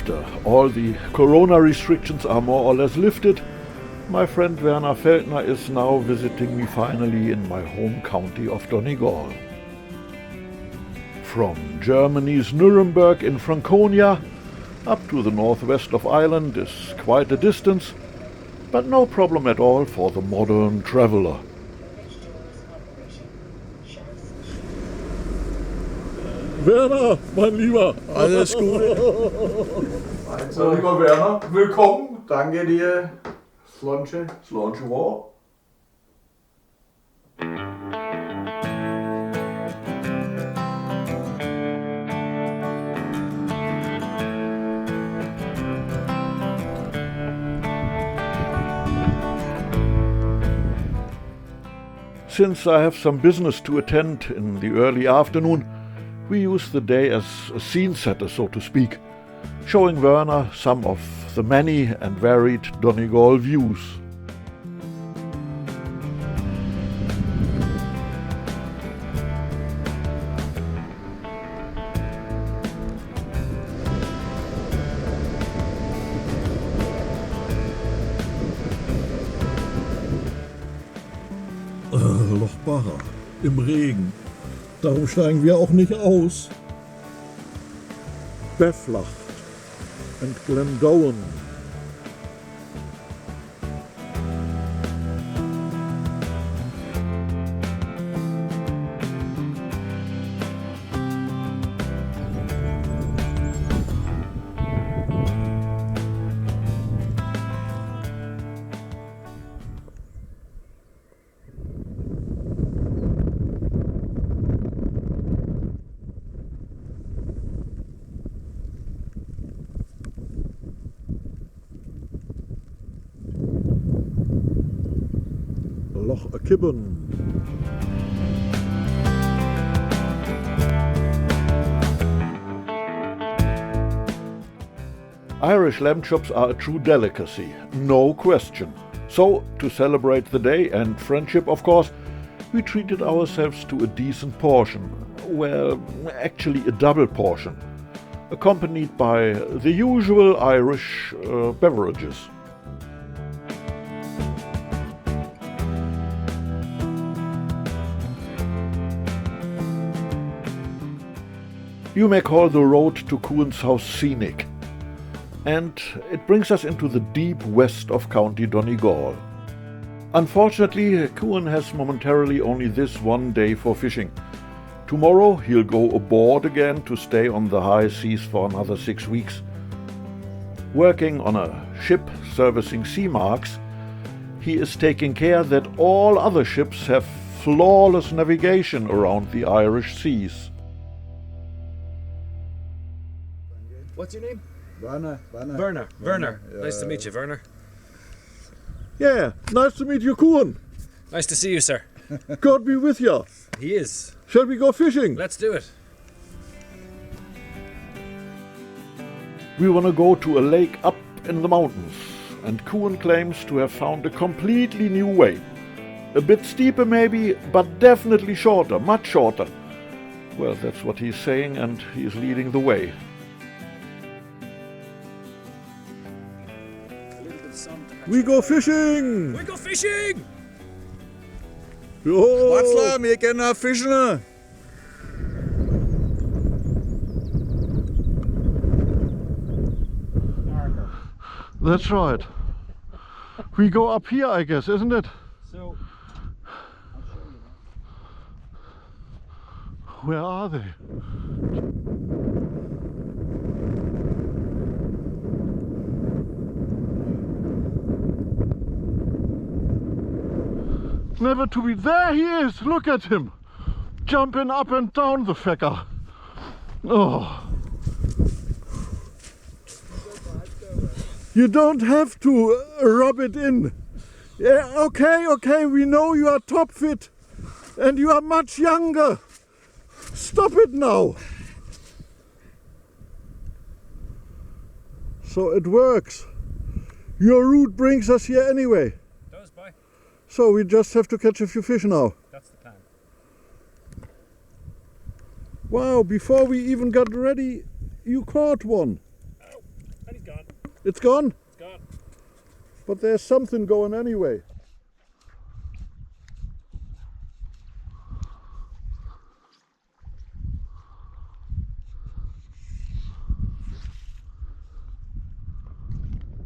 after all the corona restrictions are more or less lifted, my friend Werner Feldner is now visiting me finally in my home county of Donegal. From Germany's Nuremberg in Franconia up to the northwest of Ireland is quite a distance, but no problem at all for the modern traveler. Werner, mein Lieber. Alles Gute. Also, lieber Werner, willkommen. Danke dir. Slonche. Slonche war. Since I have some business to attend in the early afternoon, we use the day as a scene setter, so to speak, showing Werner some of the many and varied Donegal views. Loch Barra, im Regen. Darum steigen wir auch nicht aus. Beflacht and Glendowen. Loch Kibben. Irish lamb chops are a true delicacy, no question. So, to celebrate the day and friendship, of course, we treated ourselves to a decent portion. Well, actually a double portion, accompanied by the usual Irish beverages. You may call the road to Cuan's house scenic, and it brings us into the deep west of County Donegal. Unfortunately, Cuan has momentarily only this one day for fishing. Tomorrow he'll go aboard again to stay on the high seas for another 6 weeks. Working on a ship servicing sea marks, he is taking care that all other ships have flawless navigation around the Irish seas. What's your name? Werner. Werner. Nice to meet you, Werner. Yeah, nice to meet you, Cuan. Nice to see you, sir. God be with you. He is. Shall we go fishing? Let's do it. We want to go to a lake up in the mountains, and Cuan claims to have found a completely new way. A bit steeper maybe, but definitely shorter, much shorter. Well, that's what he's saying, and he's leading the way. We go fishing! We go fishing! Jo! Schwarzler, wir gehen nach Fischen. That's right. We go up here, I guess, isn't it? So, I'll show you. Where are they? Never to be. There he is! Look at him! Jumping up and down, the fecker. Oh. You don't have to rub it in. Yeah, okay, we know you are top fit and you are much younger. Stop it now. So it works. Your route brings us here anyway. Does, bye. So we just have to catch a few fish now. That's the plan. Wow, before we even got ready, you caught one. It's gone? It's gone. But there's something going anyway.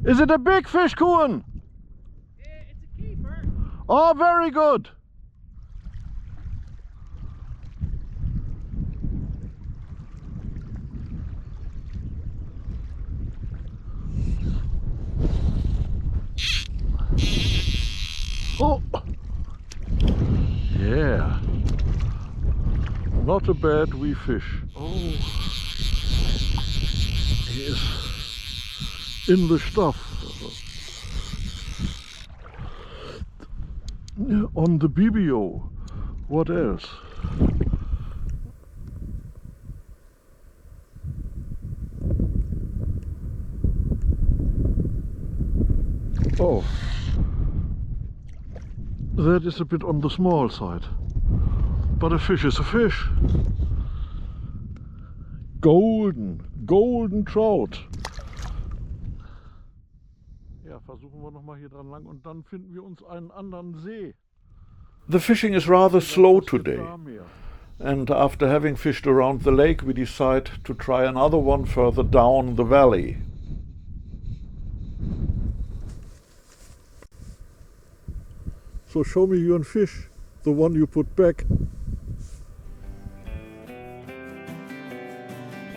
Is it a big fish, Cuan? It's a keeper. Oh, very good. Oh, yeah. Not a bad wee fish. Oh, he is in the stuff. On the BBO. What else? Oh, that is a bit on the small side. But a fish is a fish. Golden trout. Ja, versuchen wir noch mal hier dran lang und dann finden wir uns einen anderen See. The fishing is rather slow today, and after having fished around the lake we decide to try another one further down the valley. So show me your fish, the one you put back.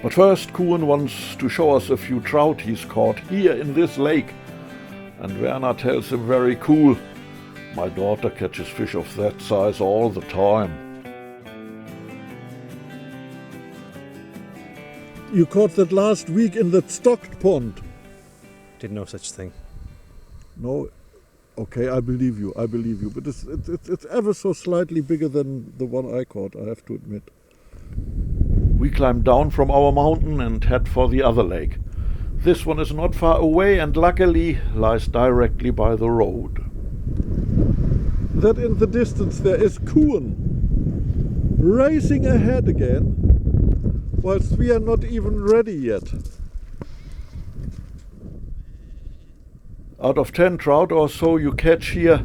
But first Cuan wants to show us a few trout he's caught here in this lake, and Werner tells him very cool, my daughter catches fish of that size all the time. You caught that last week in that stocked pond. Did no such thing. No, okay, I believe you, but it's ever so slightly bigger than the one I caught, I have to admit. We climb down from our mountain and head for the other lake. This one is not far away and luckily lies directly by the road. That in the distance there is Cuan racing ahead again, whilst we are not even ready yet. Out of 10 trout or so you catch here,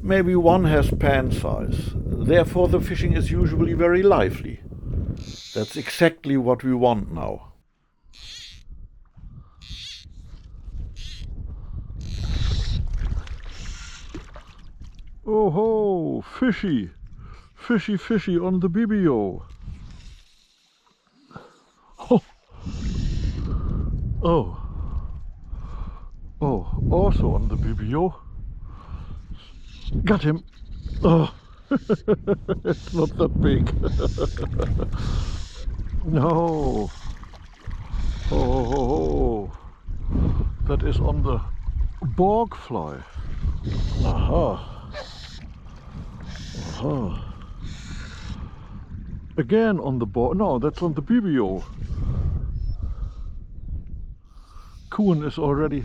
maybe one has pan size. Therefore the fishing is usually very lively. That's exactly what we want now. Oh ho, fishy on the BBO. Oh, also on the BBO. Got him. Oh, it's not that big. No. Oh, that is on the borg fly. Aha. Again on the borg. No, that's on the BBO. Cuan is already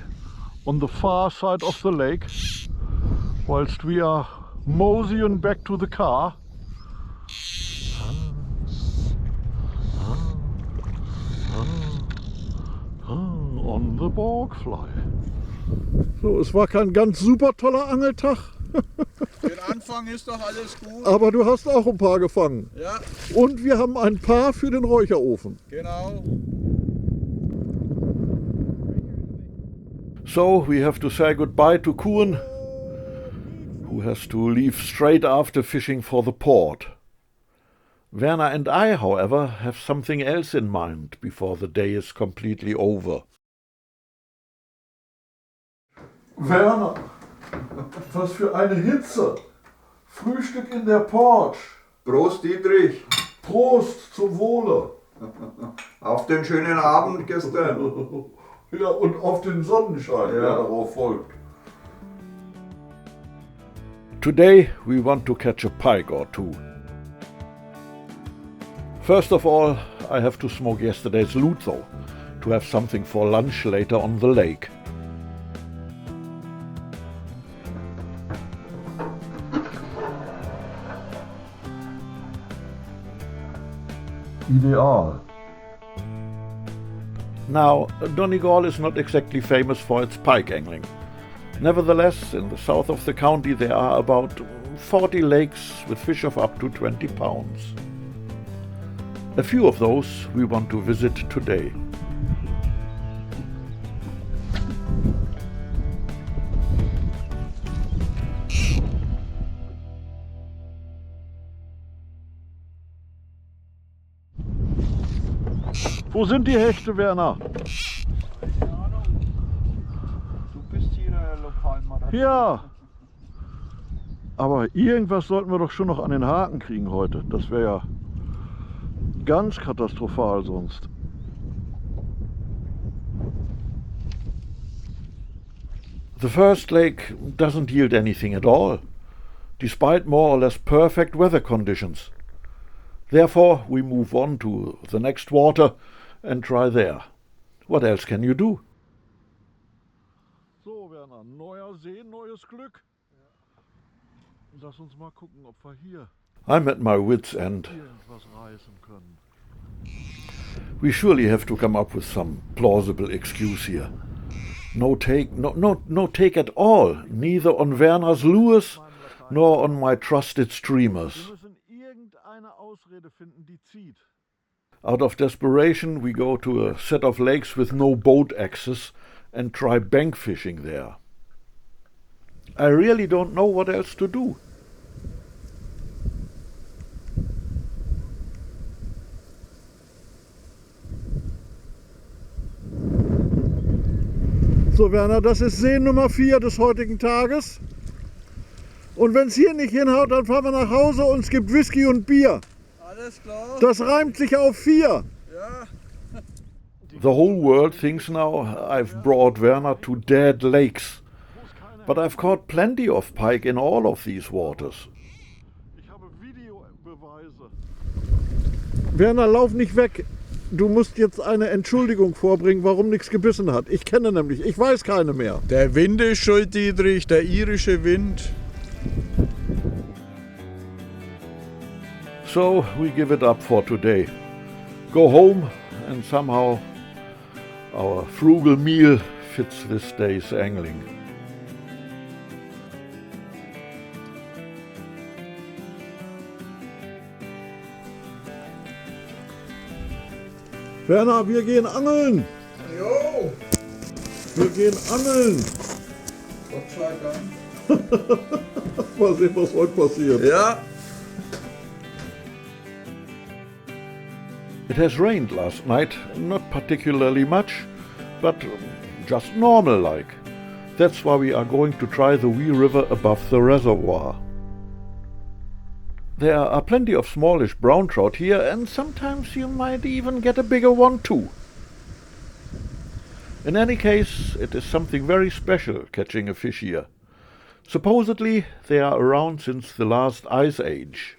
on the far side of the lake, whilst we are moseying back to the car. On the borg fly. So, es war kein ganz super toller Angeltag. Für den Anfang ist doch alles gut. Aber du hast auch ein paar gefangen. Ja, Und wir haben ein paar für den Räucherofen. genau. So we have to say goodbye to Cuan, who has to leave straight after fishing for the port. Werner and I, however, have something else in mind before the day is completely over. Werner, was für eine Hitze. Frühstück in der Porch. Prost, Dietrich. Prost, zum Wohle. Auf den schönen Abend gestern. Ja, und auf den Sonnenschein, der darauf folgt. Today we want to catch a pike or two. First of all, I have to smoke yesterday's loot though, to have something for lunch later on the lake. Ideal. Now, Donegal is not exactly famous for its pike angling. Nevertheless, in the south of the county there are about 40 lakes with fish of up to 20 pounds. A few of those we want to visit today. Wo sind die Hechte, Werner? Keine Ahnung. Du bist hier der Lokalmarathon. Ja. Aber irgendwas sollten wir doch schon noch an den Haken kriegen heute. Das wäre ja ganz katastrophal sonst. The first lake doesn't yield anything at all, despite more or less perfect weather conditions. Therefore, we move on to the next water and try there. What else can you do? So, Werner, neuer See, neues Glück. Lass uns mal gucken, ob wir hier I'm at my wit's end. irgendwas reißen können. We surely have to come up with some plausible excuse here. No take at all, neither on Werner's lures nor on my trusted streamers. Wir müssen irgendeine Ausrede finden, die zieht. Out of desperation, we go to a set of lakes with no boat access and try bank fishing there. I really don't know what else to do. So, Werner, das ist See Nummer 4 des heutigen Tages. Und wenn es hier nicht hinhaut, dann fahren wir nach Hause und es gibt Whisky und Bier. Alles klar. Das reimt sich auf 4. Ja. The whole world thinks now I've brought Werner to dead lakes, but I've caught plenty of pike in all of these waters. Ich habe Videobeweise. Werner, lauf nicht weg. Du musst jetzt eine Entschuldigung vorbringen, warum nichts gebissen hat. Ich kenne nämlich, ich weiß keine mehr. Der Wind ist schuld, Dietrich, der irische Wind. So we give it up for today. Go home and somehow our frugal meal fits this day's angling. Werner, wir gehen angeln. Jo, Wir gehen angeln. Gott sei Dank. Mal sehen, was heute passiert. Ja. It has rained last night, not particularly much, but just normal like. That's why we are going to try the wee river above the reservoir. There are plenty of smallish brown trout here, and sometimes you might even get a bigger one too. In any case, it is something very special catching a fish here. Supposedly, they are around since the last ice age.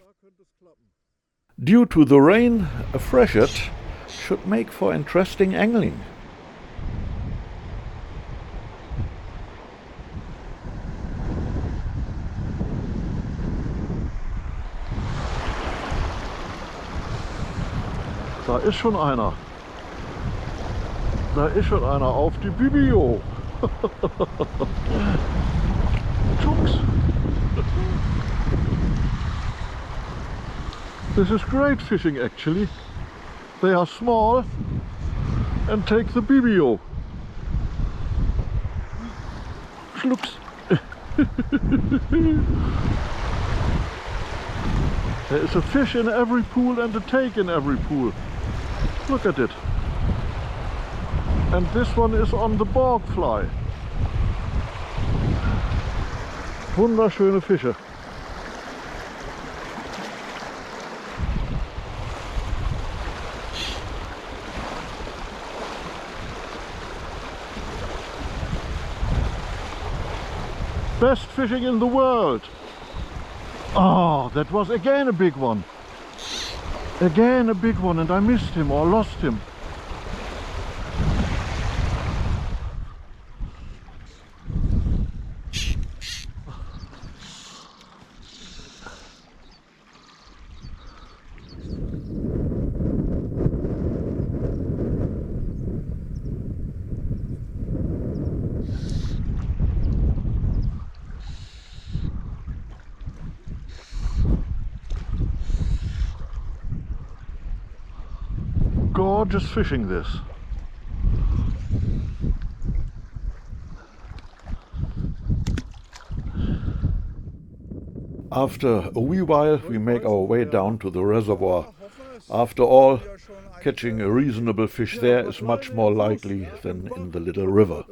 Due to the rain, a freshet should make for interesting angling. Da ist schon einer. Da ist schon einer auf die Bibio. Tschux. This is great fishing actually. They are small and take the bibio. Schlucks. There is a fish in every pool and a take in every pool. Look at it. And this one is on the borg fly. Wunderschöne Fische. Best fishing in the world. Oh, that was again a big one. Again a big one, and I missed him or lost him. Gorgeous fishing, this. After a wee while, we make our way down to the reservoir. After all, catching a reasonable fish there is much more likely than in the little river.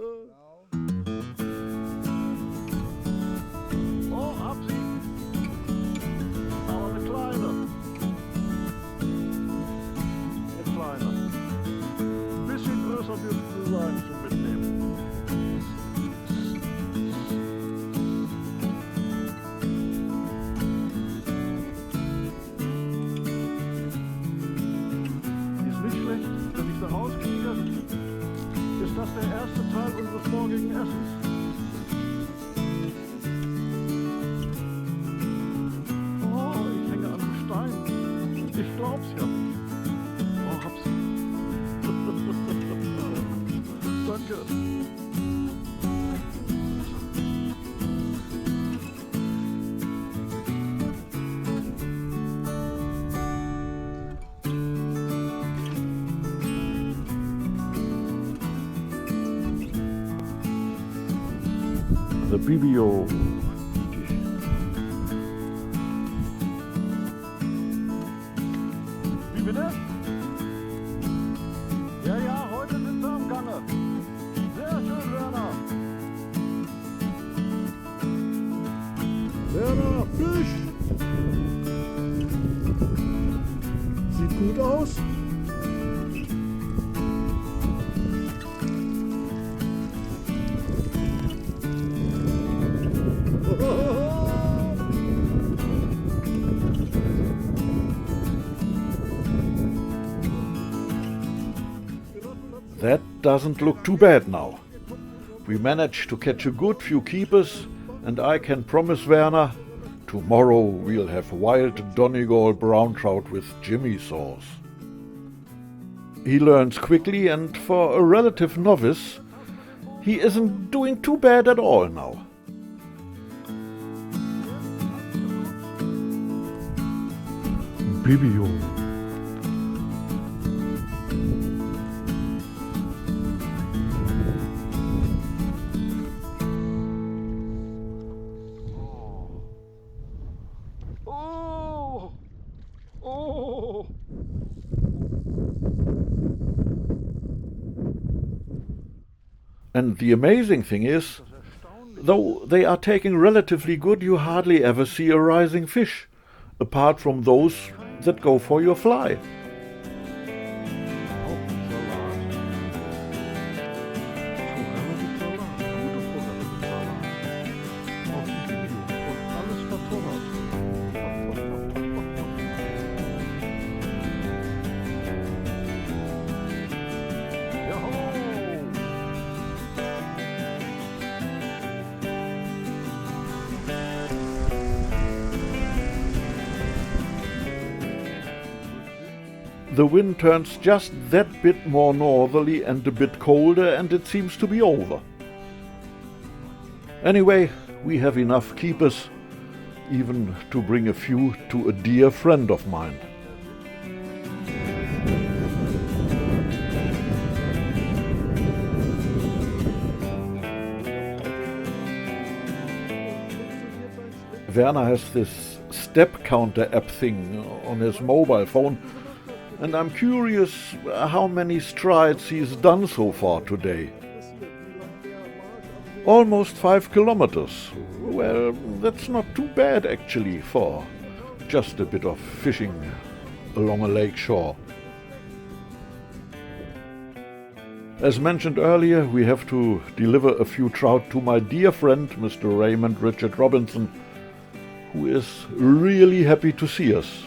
The BBO. Wie bitte? Ja, ja, heute sind wir am Gange. Sehr schön, Werner. Werner, Fisch! Sieht gut aus. That doesn't look too bad now. We managed to catch a good few keepers, and I can promise Werner, tomorrow we'll have wild Donegal brown trout with Jimmy sauce. He learns quickly, and for a relative novice, he isn't doing too bad at all now. BBO. And the amazing thing is, though they are taking relatively good, you hardly ever see a rising fish, apart from those that go for your fly. The wind turns just that bit more northerly and a bit colder, and it seems to be over. Anyway, we have enough keepers, even to bring a few to a dear friend of mine. Werner has this step counter app thing on his mobile phone, and I'm curious how many strides he's done so far today. Almost 5 kilometers. Well, that's not too bad actually for just a bit of fishing along a lake shore. As mentioned earlier, we have to deliver a few trout to my dear friend, Mr. Raymond Richard Robinson, who is really happy to see us.